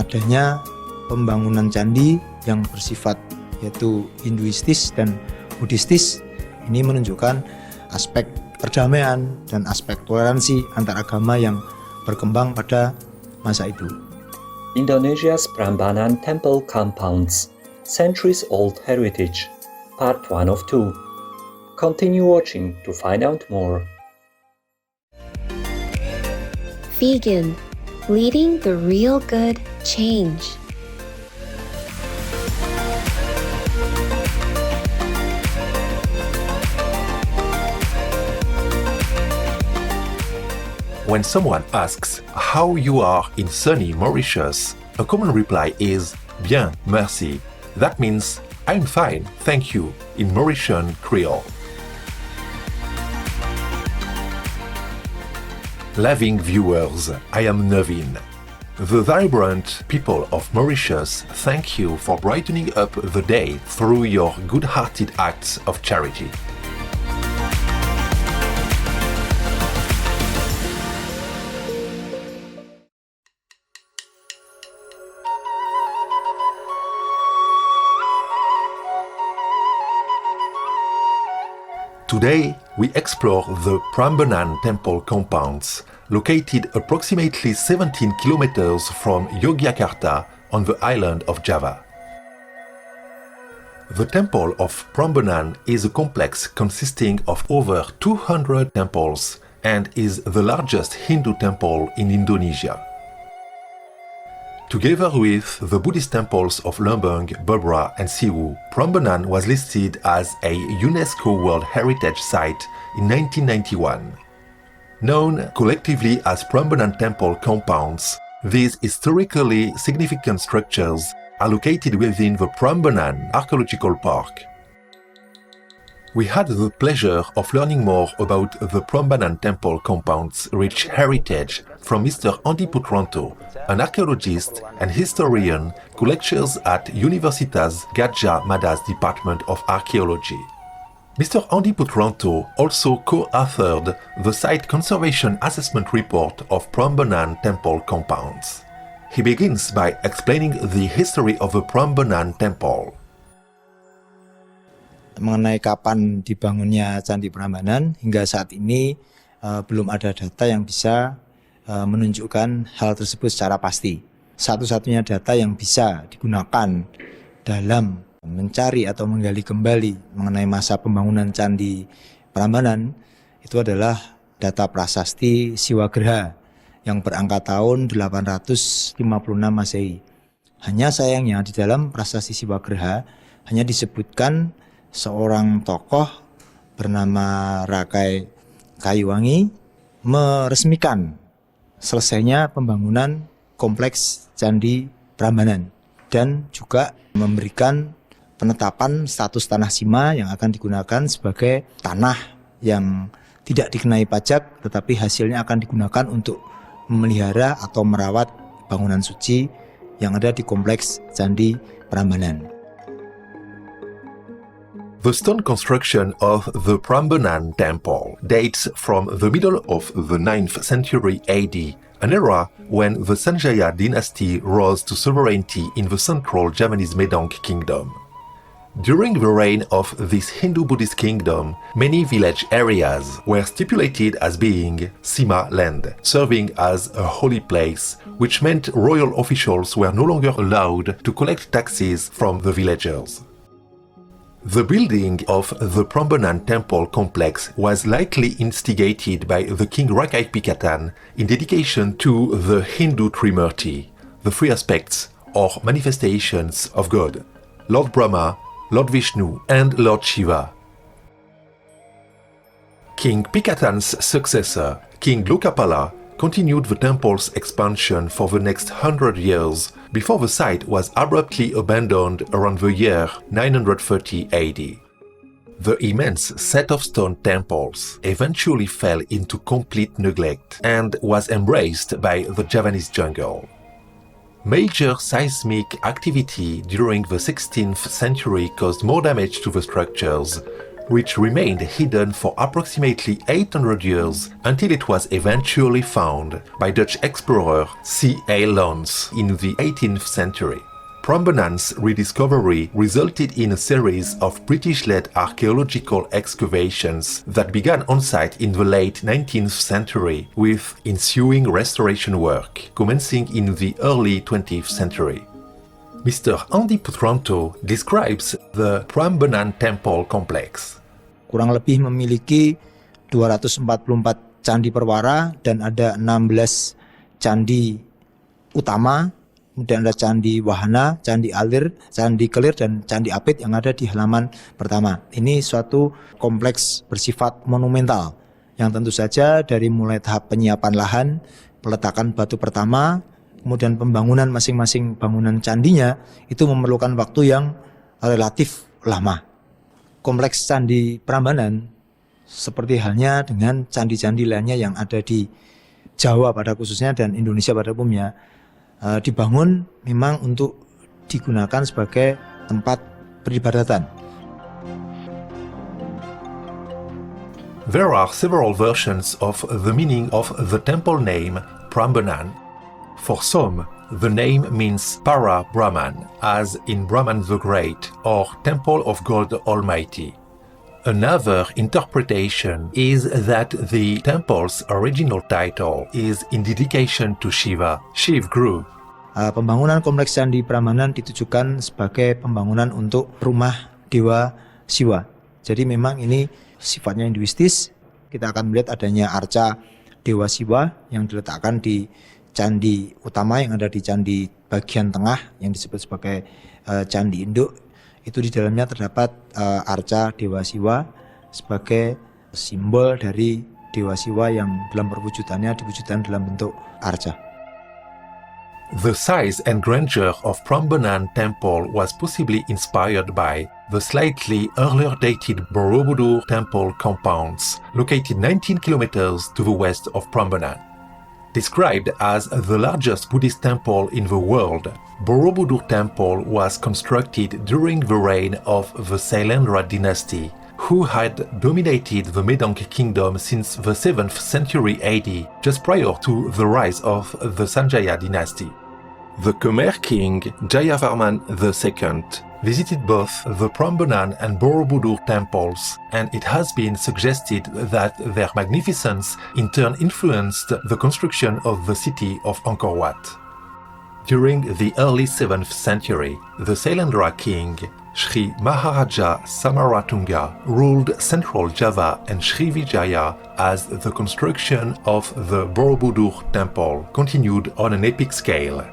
adanya pembangunan candi yang bersifat yaitu Hinduistis dan Buddhistis. Ini menunjukkan aspek perdamaian dan aspek toleransi antar agama yang berkembang pada masa itu. Indonesia's Prambanan Temple Compounds, Centuries Old Heritage, Part 1 of 2. Continue watching to find out more. Vegan, leading the real good change. When someone asks how you are in sunny Mauritius, a common reply is "Bien, merci." That means "I'm fine, thank you" in Mauritian Creole. Loving viewers, I am Navin. The vibrant people of Mauritius thank you for brightening up the day through your good-hearted acts of charity. Today, we explore the Prambanan Temple Compounds, located approximately 17 kilometers from Yogyakarta on the island of Java. The Temple of Prambanan is a complex consisting of over 200 temples and is the largest Hindu temple in Indonesia. Together with the Buddhist temples of Lumbung, Bubrah and Sewu, Prambanan was listed as a UNESCO World Heritage Site in 1991. Known collectively as Prambanan Temple Compounds, these historically significant structures are located within the Prambanan Archaeological Park. We had the pleasure of learning more about the Prambanan Temple Compounds' rich heritage from Mr. Andi Putranto, an archaeologist and historian who lectures at Universitas Gadjah Mada's Department of Archaeology. Mr. Andi Putranto also co-authored the Site Conservation Assessment Report of Prambanan Temple Compounds. He begins by explaining the history of the Prambanan Temple. Mengenai kapan dibangunnya Candi Prambanan, hingga saat ini belum ada data yang bisa menunjukkan hal tersebut secara pasti. Satu-satunya data yang bisa digunakan dalam mencari atau menggali kembali mengenai masa pembangunan Candi Prambanan itu adalah data prasasti Siwagraha yang berangka tahun 856 Masehi. Hanya sayangnya di dalam prasasti Siwagraha hanya disebutkan seorang tokoh bernama Rakai Kayuwangi meresmikan selesainya pembangunan kompleks Candi Prambanan dan juga memberikan penetapan status tanah sima yang akan digunakan sebagai tanah yang tidak dikenai pajak tetapi hasilnya akan digunakan untuk memelihara atau merawat bangunan suci yang ada di kompleks Candi Prambanan. The stone construction of the Prambanan Temple dates from the middle of the 9th century AD, an era when the Sanjaya dynasty rose to sovereignty in the Central Javanese Medang Kingdom. During the reign of this Hindu-Buddhist kingdom, many village areas were stipulated as being Sima land, serving as a holy place, which meant royal officials were no longer allowed to collect taxes from the villagers. The building of the Prambanan Temple complex was likely instigated by the King Rakai Pikatan in dedication to the Hindu Trimurti, the three aspects or manifestations of God, Lord Brahma, Lord Vishnu and Lord Shiva. King Pikatan's successor, King Lokapala, continued the temple's expansion for the next 100 years before the site was abruptly abandoned around the year 930 AD. The immense set of stone temples eventually fell into complete neglect and was embraced by the Javanese jungle. Major seismic activity during the 16th century caused more damage to the structures, which remained hidden for approximately 800 years until it was eventually found by Dutch explorer C.A. Lons in the 18th century. Prambanan's rediscovery resulted in a series of British-led archaeological excavations that began on-site in the late 19th century, with ensuing restoration work commencing in the early 20th century. Mr. Andi Putranto describes the Prambanan Temple Complex. Kurang lebih memiliki 244 candi perwara dan ada 16 candi utama. Kemudian ada candi wahana, candi alir, candi kelir, dan candi apit yang ada di halaman pertama. Ini suatu kompleks bersifat monumental yang tentu saja dari mulai tahap penyiapan lahan, peletakan batu pertama, kemudian pembangunan masing-masing bangunan candinya itu memerlukan waktu yang relatif lama. Kompleks candi Prambanan seperti halnya dengan candi-candi lainnya yang ada di Jawa pada khususnya dan Indonesia pada umumnya, dibangun memang untuk digunakan sebagai tempat peribadatan. There are several versions of the meaning of the temple name Prambanan. For some, the name means Para-Brahman, as in Brahman the Great, or Temple of God Almighty. Another interpretation is that the temple's original title is in dedication to Shiva, Shiv Guru. Pembangunan kompleks candi Prambanan ditujukan sebagai pembangunan untuk rumah Dewa Shiva. Jadi memang ini sifatnya hinduistis. Kita akan melihat adanya arca Dewa Shiva yang diletakkan di candi utama yang ada di candi bagian tengah yang disebut sebagai candi induk. Itu di dalamnya terdapat arca Dewa Shiva sebagai simbol dari Dewa Shiva yang dalam perwujudannya diwujudkan dalam bentuk arca. The size and grandeur of Prambanan Temple was possibly inspired by the slightly earlier dated Borobudur Temple Compounds, located 19 kilometers to the west of Prambanan. Described as the largest Buddhist temple in the world, Borobudur Temple was constructed during the reign of the Sailendra dynasty, who had dominated the Medang Kingdom since the 7th century AD, just prior to the rise of the Sanjaya dynasty. The Khmer king Jayavarman II visited both the Prambanan and Borobudur temples, and it has been suggested that their magnificence in turn influenced the construction of the city of Angkor Wat. During the early 7th century, the Sailendra king Sri Maharaja Samaratunga ruled Central Java and Srivijaya as the construction of the Borobudur temple continued on an epic scale.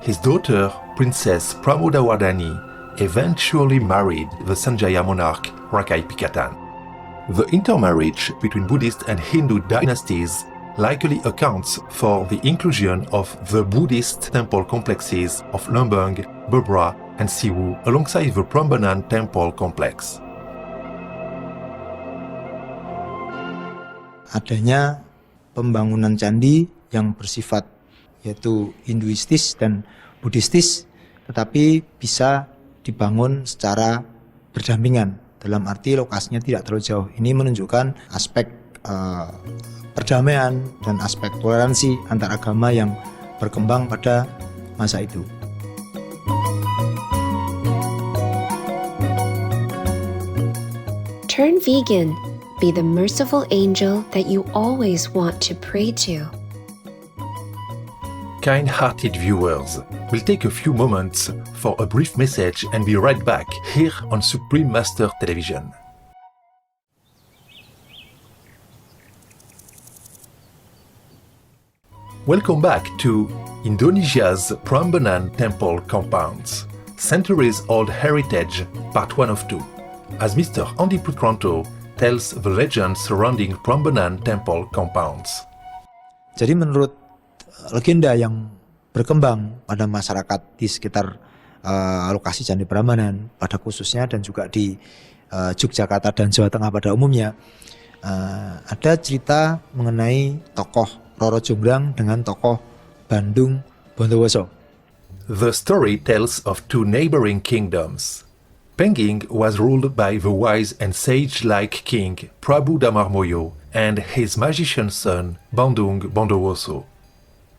His daughter, Princess Pramodawardhani, eventually married the Sanjaya monarch Rakai Pikatan. The intermarriage between Buddhist and Hindu dynasties likely accounts for the inclusion of the Buddhist temple complexes of Lumbung, Bubrah, and Sewu alongside the Prambanan Temple Complex. Adanya pembangunan candi yang bersifat yaitu hinduistis dan buddhistis, tetapi bisa dibangun secara berdampingan, dalam arti lokasinya tidak terlalu jauh. Ini menunjukkan aspek perdamaian dan aspek toleransi antar agama yang berkembang pada masa itu. Turn vegan. Be the merciful angel that you always want to pray to. Kind-hearted viewers, we'll take a few moments for a brief message and be right back here on Supreme Master Television. Welcome back to Indonesia's Prambanan Temple Compounds, Centuries-Old Heritage, Part 1 of 2, as Mr. Andi Putranto tells the legend surrounding Prambanan Temple Compounds. Jadi menurut legenda yang berkembang pada masyarakat di sekitar lokasi Candi Prambanan pada khususnya dan juga di Yogyakarta dan Jawa Tengah pada umumnya, ada cerita mengenai tokoh Roro Jonggrang dengan tokoh Bandung Bondowoso. The story tells of two neighboring kingdoms, Pengging was ruled by the wise and sage-like king Prabu Damarmoyo and his magician son Bandung Bondowoso.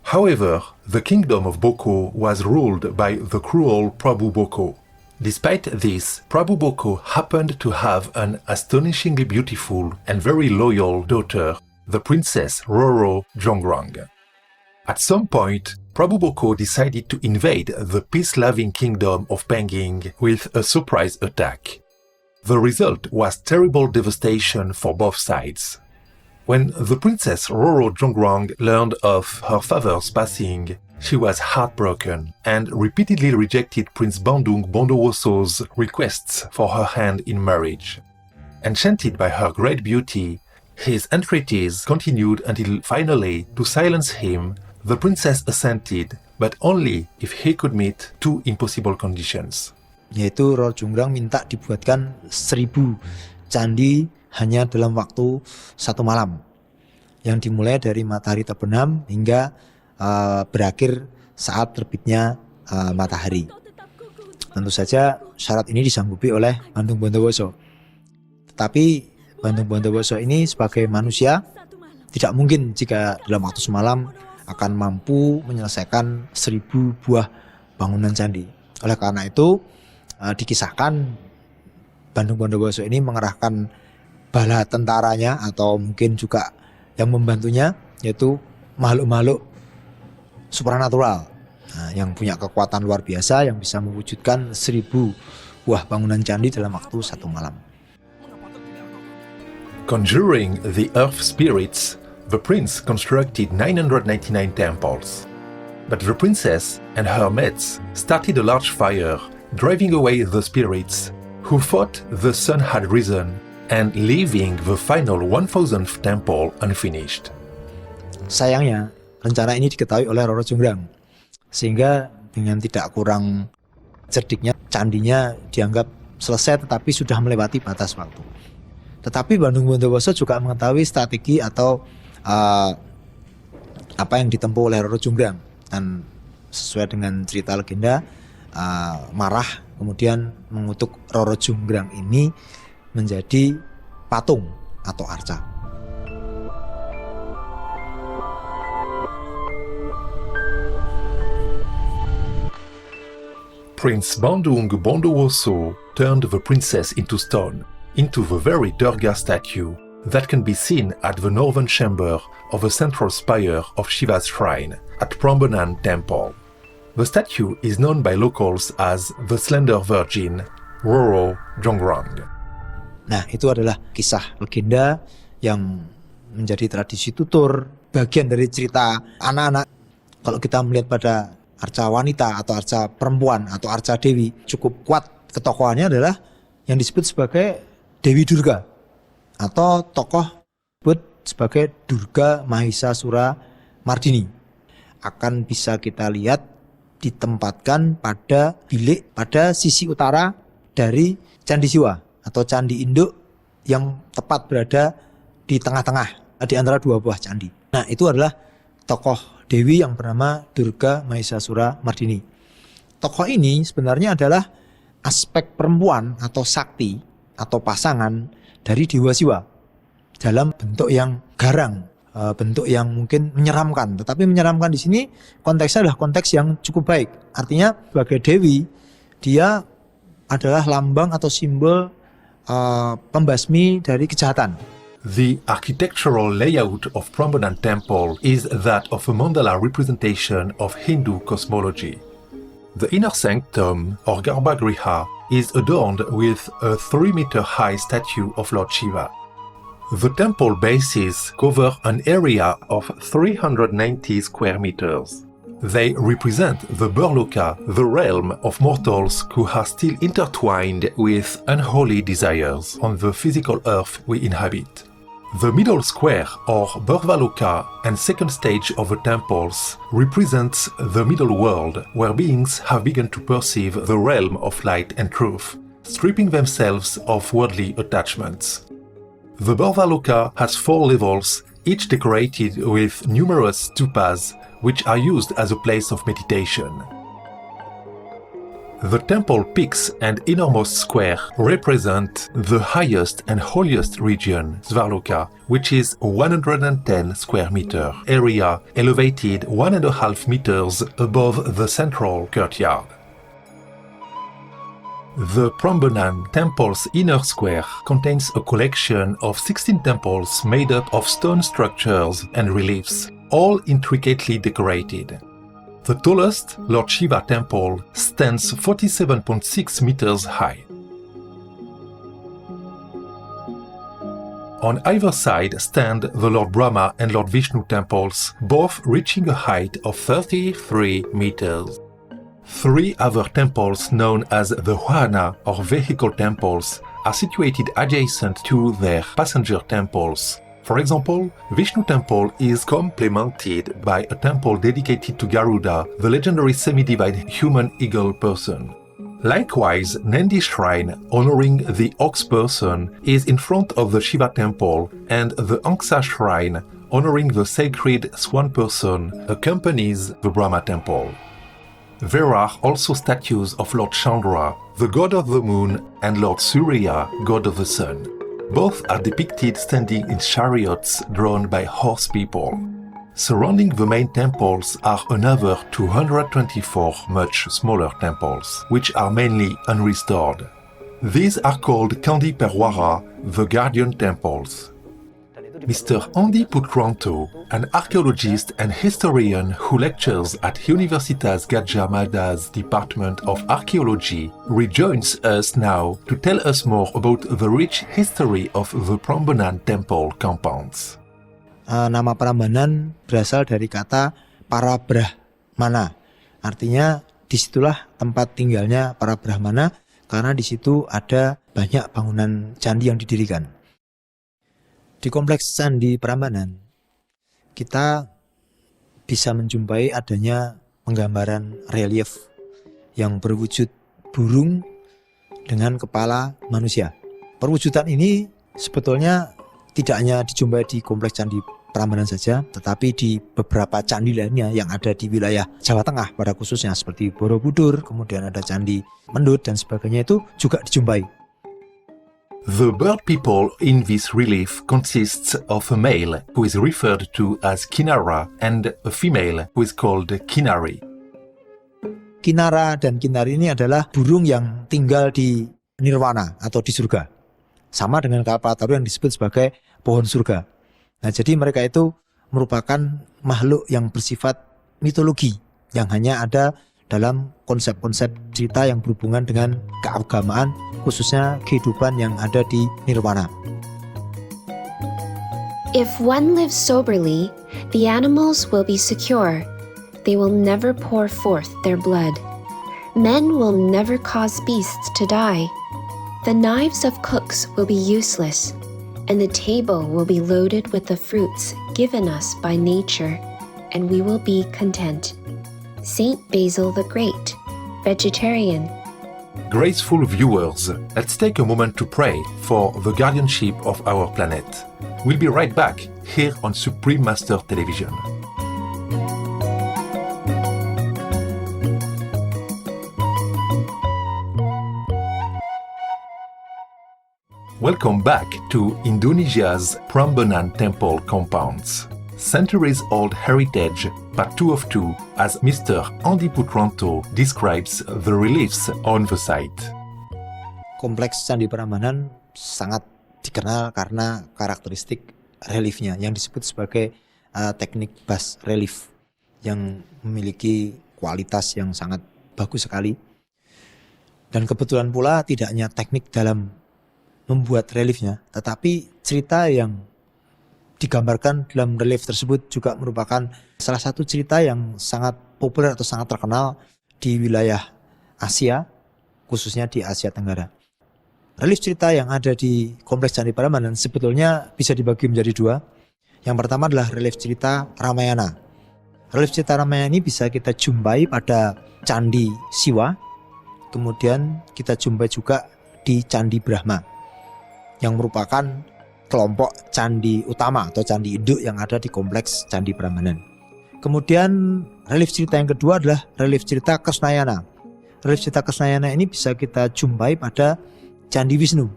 However, the kingdom of Boko was ruled by the cruel Prabu Boko. Despite this, Prabu Boko happened to have an astonishingly beautiful and very loyal daughter, the Princess Roro Jonggrang. At some point, Prabu Boko decided to invade the peace-loving kingdom of Pengging with a surprise attack. The result was terrible devastation for both sides. When the Princess Roro Jonggrang learned of her father's passing, she was heartbroken and repeatedly rejected Prince Bandung Bondowoso's requests for her hand in marriage. Enchanted by her great beauty, his entreaties continued until finally, to silence him, the princess assented, but only if he could meet two impossible conditions. Yaitu Roro Jonggrang minta dibuatkan 1000 candi hanya dalam waktu 1 malam, yang dimulai dari matahari terbenam hingga berakhir saat terbitnya matahari. Tentu saja syarat ini disanggupi oleh Bandung Bondowoso. Tetapi Bandung Bondowoso ini sebagai manusia tidak mungkin jika dalam waktu semalam akan mampu menyelesaikan 1000 buah bangunan candi. Oleh karena itu dikisahkan Bandung Bondowoso ini mengerahkan bala tentaranya atau mungkin juga yang membantunya, yaitu makhluk-makhluk supranatural yang punya kekuatan luar biasa yang bisa mewujudkan 1000 buah bangunan candi dalam waktu 1 malam. Conjuring the earth spirits, the prince constructed 999 temples. But the princess and her mates started a large fire, driving away the spirits, who thought the sun had risen and leaving the final 1000th temple unfinished. Sayangnya, rencana ini diketahui oleh Roro Jonggrang, sehingga dengan tidak kurang cerdiknya, candinya dianggap selesai tetapi sudah melewati batas waktu. Tetapi Bandung Bondowoso juga mengetahui strategi atau apa yang ditempuh oleh Roro Jonggrang, dan sesuai dengan cerita legenda, marah kemudian mengutuk Roro Jonggrang ini menjadi patung atau arca. Prince Bandung Bondowoso turned the princess into stone, into the very Durga statue that can be seen at the northern chamber of the central spire of Shiva's shrine at Prambanan Temple. The statue is known by locals as the Slender Virgin, Roro Jonggrang. Nah, itu adalah kisah legenda yang menjadi tradisi tutur, bagian dari cerita anak-anak. Kalau kita melihat pada arca wanita atau arca perempuan atau arca dewi, cukup kuat ketokohannya adalah yang disebut sebagai Dewi Durga, atau tokoh disebut sebagai Durga Mahisasura Mardini. Akan bisa kita lihat ditempatkan pada bilik pada sisi utara dari Candi Siwa atau candi induk yang tepat berada di tengah-tengah di antara 2 buah candi. Nah, itu adalah tokoh dewi yang bernama Durga Mahisasura Mardini. Tokoh ini sebenarnya adalah aspek perempuan atau sakti atau pasangan dari Dewa Siwa dalam bentuk yang garang, bentuk yang mungkin menyeramkan. Tetapi menyeramkan di sini konteksnya adalah konteks yang cukup baik. Artinya sebagai dewi, dia adalah lambang atau simbol pembasmi dari kejahatan. The architectural layout of Prambanan Temple is that of a mandala representation of Hindu cosmology. The inner sanctum, or Garbhagriha, is adorned with a 3-meter-high statue of Lord Shiva. The temple bases cover an area of 390 square meters. They represent the Burloka, the realm of mortals who are still intertwined with unholy desires on the physical earth we inhabit. The middle square, or Burvaloka, and second stage of the temples represents the middle world, where beings have begun to perceive the realm of light and truth, stripping themselves of worldly attachments. The Burvaloka has 4 levels, each decorated with numerous stupas, which are used as a place of meditation. The temple peaks and innermost square represent the highest and holiest region, Svarloka, which is 110 square meter area elevated 1.5 meters above the central courtyard. The Prambanan Temple's inner square contains a collection of 16 temples made up of stone structures and reliefs, all intricately decorated. The tallest, Lord Shiva temple, stands 47.6 meters high. On either side stand the Lord Brahma and Lord Vishnu temples, both reaching a height of 33 meters. 3 other temples known as the Wahana or vehicle temples are situated adjacent to their passenger temples. For example, Vishnu temple is complemented by a temple dedicated to Garuda, the legendary semi-divine human eagle person. Likewise, Nandi shrine honoring the ox person is in front of the Shiva temple, and the Angsa shrine honoring the sacred swan person accompanies the Brahma temple. There are also statues of Lord Chandra, the god of the moon, and Lord Surya, god of the sun. Both are depicted standing in chariots drawn by horse people. Surrounding the main temples are another 224 much smaller temples, which are mainly unrestored. These are called Candi Perwara, the guardian temples. Mr. Andi Putranto, an archaeologist and historian who lectures at Universitas Gadjah Mada's Department of Archaeology, rejoins us now to tell us more about the rich history of the Prambanan Temple Compounds. Nama Prambanan berasal dari kata para Brahmana. Artinya disitulah tempat tinggalnya para Brahmana, karena di situ ada banyak bangunan candi yang didirikan. Di kompleks Candi Prambanan, kita bisa menjumpai adanya penggambaran relief yang berwujud burung dengan kepala manusia. Perwujudan ini sebetulnya tidak hanya dijumpai di kompleks Candi Prambanan saja, tetapi di beberapa candi lainnya yang ada di wilayah Jawa Tengah pada khususnya, seperti Borobudur, kemudian ada Candi Mendut dan sebagainya, itu juga dijumpai. The bird people in this relief consists of a male who is referred to as Kinara and a female who is called Kinari. Kinara dan Kinari ini adalah burung yang tinggal di nirwana atau di surga. Sama dengan Kalpataru yang disebut sebagai pohon surga. Nah, jadi mereka itu merupakan makhluk yang bersifat mitologi yang hanya ada dalam konsep-konsep cerita yang berhubungan dengan keagamaan, khususnya kehidupan yang ada di nirwana. If one lives soberly, the animals will be secure. They will never pour forth their blood. Men will never cause beasts to die. The knives of cooks will be useless, and the table will be loaded with the fruits given us by nature, and we will be content. Saint Basil the Great, vegetarian. Graceful viewers, let's take a moment to pray for the guardianship of our planet. We'll be right back here on Supreme Master Television. Welcome back to Indonesia's Prambanan Temple Compounds. Centuries-old heritage, part 2 of 2, as Mr. Andi Putranto describes the reliefs on the site. Kompleks Candi Prambanan sangat dikenal karena karakteristik reliefnya yang disebut sebagai teknik bas relief yang memiliki kualitas yang sangat bagus sekali. Dan kebetulan pula tidak hanya teknik dalam membuat reliefnya, tetapi cerita yang digambarkan dalam relief tersebut juga merupakan salah satu cerita yang sangat populer atau sangat terkenal di wilayah Asia, khususnya di Asia Tenggara. Relief cerita yang ada di Kompleks Candi Prambanan sebetulnya bisa dibagi menjadi 2. Yang pertama adalah relief cerita Ramayana. Relief cerita Ramayana ini bisa kita jumpai pada Candi Siwa, kemudian kita jumpai juga di Candi Brahma, yang merupakan kelompok candi utama atau candi induk yang ada di Kompleks Candi Prambanan. Kemudian relief cerita yang kedua adalah relief cerita Krisnayana. relief Cita Krisnayana ini bisa kita jumpai pada Candi Vishnu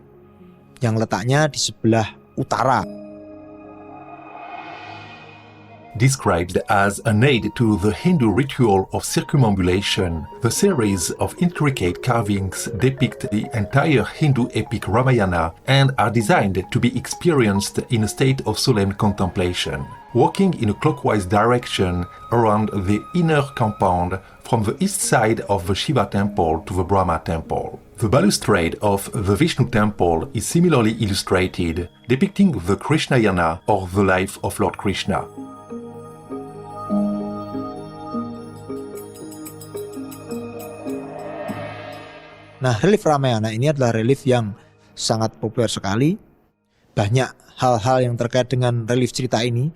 yang letaknya di sebelah utara. Described as an aid to the Hindu ritual of circumambulation, the series of intricate carvings depict the entire Hindu epic Ramayana and are designed to be experienced in a state of solemn contemplation, walking in a clockwise direction around the inner compound from the east side of the Shiva temple to the Brahma temple. The balustrade of the Vishnu temple is similarly illustrated, depicting the Krishnayana or the life of Lord Krishna. Nah, relief Ramayana ini adalah relief yang sangat populer sekali. Banyak hal-hal yang terkait dengan relief cerita ini,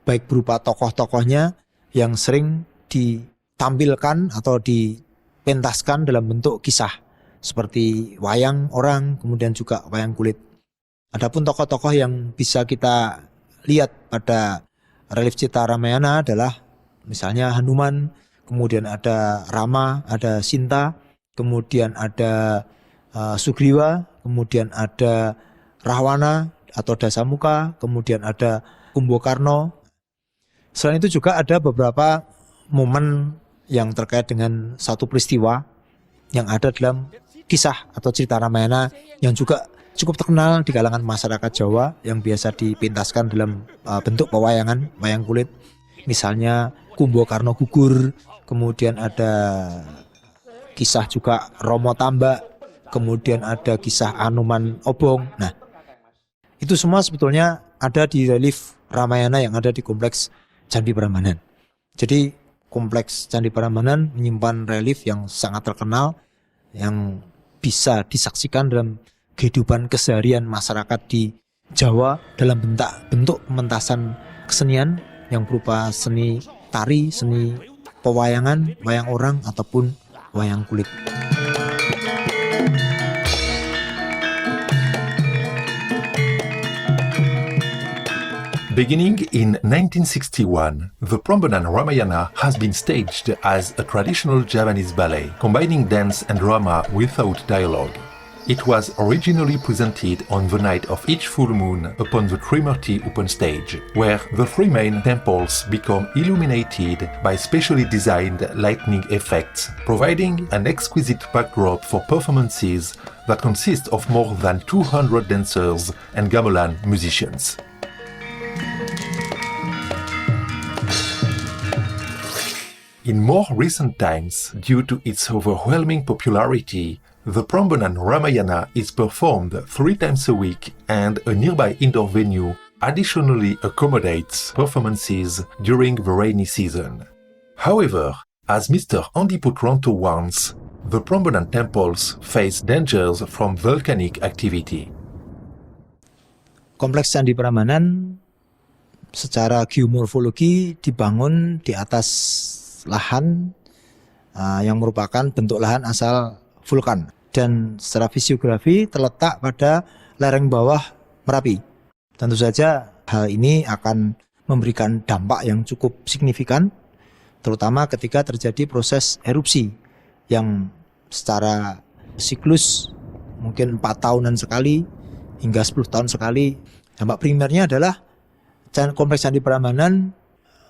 baik berupa tokoh-tokohnya yang sering ditampilkan atau dipentaskan dalam bentuk kisah, seperti wayang orang, kemudian juga wayang kulit. Adapun tokoh-tokoh yang bisa kita lihat pada relief cerita Ramayana adalah misalnya Hanuman, kemudian ada Rama, ada Sinta, kemudian ada Sugriwa, kemudian ada Rahwana atau Dasamuka, kemudian ada Kumbakarna. Selain itu juga ada beberapa momen yang terkait dengan satu peristiwa yang ada dalam kisah atau cerita Ramayana yang juga cukup terkenal di kalangan masyarakat Jawa yang biasa dipentaskan dalam bentuk pewayangan, wayang kulit. Misalnya Kumbakarna gugur, kemudian ada kisah juga Romo Tambak, kemudian ada kisah Anoman Obong. Nah, itu semua sebetulnya ada di relief Ramayana yang ada di kompleks Candi Prambanan. Jadi kompleks Candi Prambanan menyimpan relief yang sangat terkenal yang bisa disaksikan dalam kehidupan keseharian masyarakat di Jawa dalam bentuk pementasan kesenian yang berupa seni tari, seni pewayangan, wayang orang ataupun wayang kulit. Beginning in 1961, the Prambanan Ramayana has been staged as a traditional Javanese ballet, combining dance and drama without dialogue. It was originally presented on the night of each full moon upon the Trimurti open stage, where the three main temples become illuminated by specially designed lightning effects, providing an exquisite backdrop for performances that consist of more than 200 dancers and gamelan musicians. In more recent times, due to its overwhelming popularity, the Prambanan Ramayana is performed 3 times a week, and a nearby indoor venue additionally accommodates performances during the rainy season. However, as Mr. Andi Putranto warns, the Prambanan temples face dangers from volcanic activity. Kompleks Candi Prambanan secara geomorfologi dibangun di atas lahan yang merupakan bentuk lahan asal vulkan, dan secara fisiografi terletak pada lereng bawah Merapi. Tentu saja hal ini akan memberikan dampak yang cukup signifikan, terutama ketika terjadi proses erupsi yang secara siklus mungkin 4 tahunan sekali hingga 10 tahun sekali. Dampak primernya adalah kompleks Candi Prambanan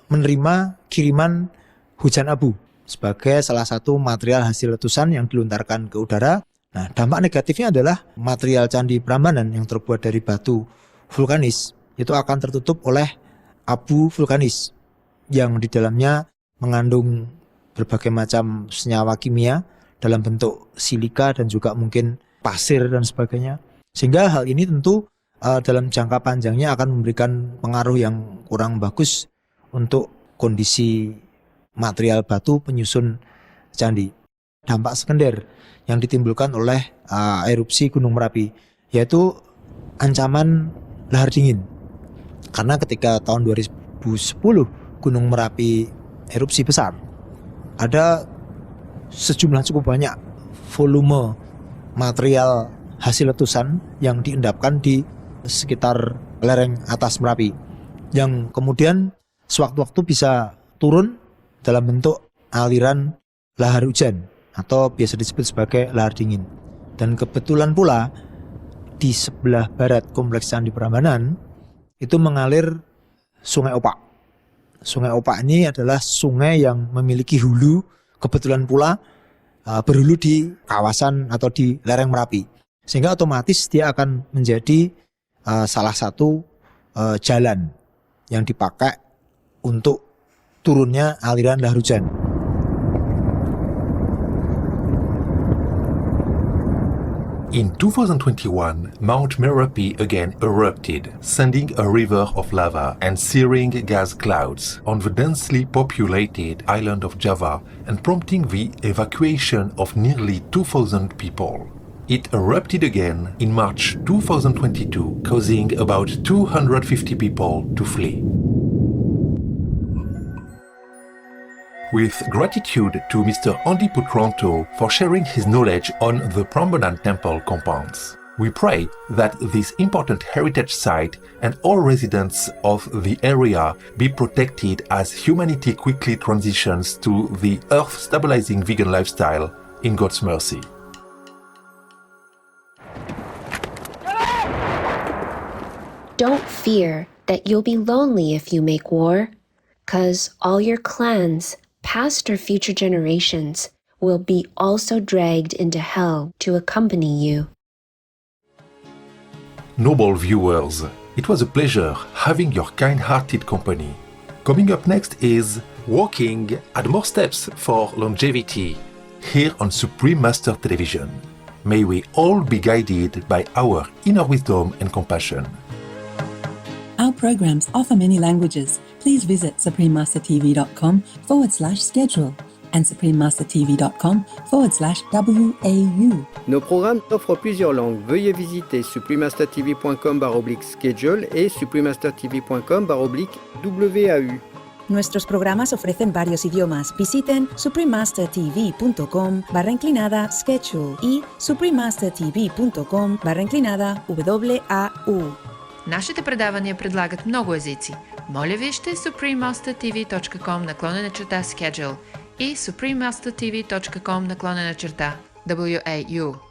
menerima kiriman hujan abu sebagai salah satu material hasil letusan yang dilontarkan ke udara. Nah, dampak negatifnya adalah material Candi Prambanan yang terbuat dari batu vulkanis itu akan tertutup oleh abu vulkanis yang di dalamnya mengandung berbagai macam senyawa kimia dalam bentuk silika dan juga mungkin pasir dan sebagainya. Sehingga hal ini tentu dalam jangka panjangnya akan memberikan pengaruh yang kurang bagus untuk kondisi material batu penyusun candi. Dampak sekunder yang ditimbulkan oleh erupsi Gunung Merapi yaitu ancaman lahar dingin. Karena ketika tahun 2010 Gunung Merapi erupsi besar, ada sejumlah cukup banyak volume material hasil letusan yang diendapkan di sekitar lereng atas Merapi yang kemudian sewaktu-waktu bisa turun dalam bentuk aliran lahar hujan atau biasa disebut sebagai lahar dingin. Dan kebetulan pula di sebelah barat kompleks Candi Prambanan itu mengalir Sungai Opak. Sungai Opak ini adalah sungai yang memiliki hulu, kebetulan pula berhulu di kawasan atau di lereng Merapi. Sehingga otomatis dia akan menjadi salah satu jalan yang dipakai untuk turunnya aliran lahar hujan. In 2021, Mount Merapi again erupted, sending a river of lava and searing gas clouds on the densely populated island of Java and prompting the evacuation of nearly 2,000 people. It erupted again in March 2022, causing about 250 people to flee. With gratitude to Mr. Andi Putranto for sharing his knowledge on the Prambanan Temple Compounds. We pray that this important heritage site and all residents of the area be protected as humanity quickly transitions to the earth-stabilizing vegan lifestyle in God's mercy. Don't fear that you'll be lonely if you make war, 'cause all your clans, past or future generations, will be also dragged into hell to accompany you. Noble viewers, it was a pleasure having your kind-hearted company. Coming up next is Walking Add More Steps for Longevity, here on Supreme Master Television. May we all be guided by our inner wisdom and compassion. Our programs offer many languages. Please visit suprememastertv.com/schedule and suprememastertv.com/WAU. Nos programmes offrent plusieurs langues. Veuillez visiter suprememastertv.com/schedule et suprememastertv.com/WAU. Nuestros programas ofrecen varios idiomas. Visiten suprememastertv.com/schedule y suprememastertv.com/WAU. Нашите предавания предлагат много езици. Моля вижте suprememastertv.com/schedule и suprememastertv.com/WAU.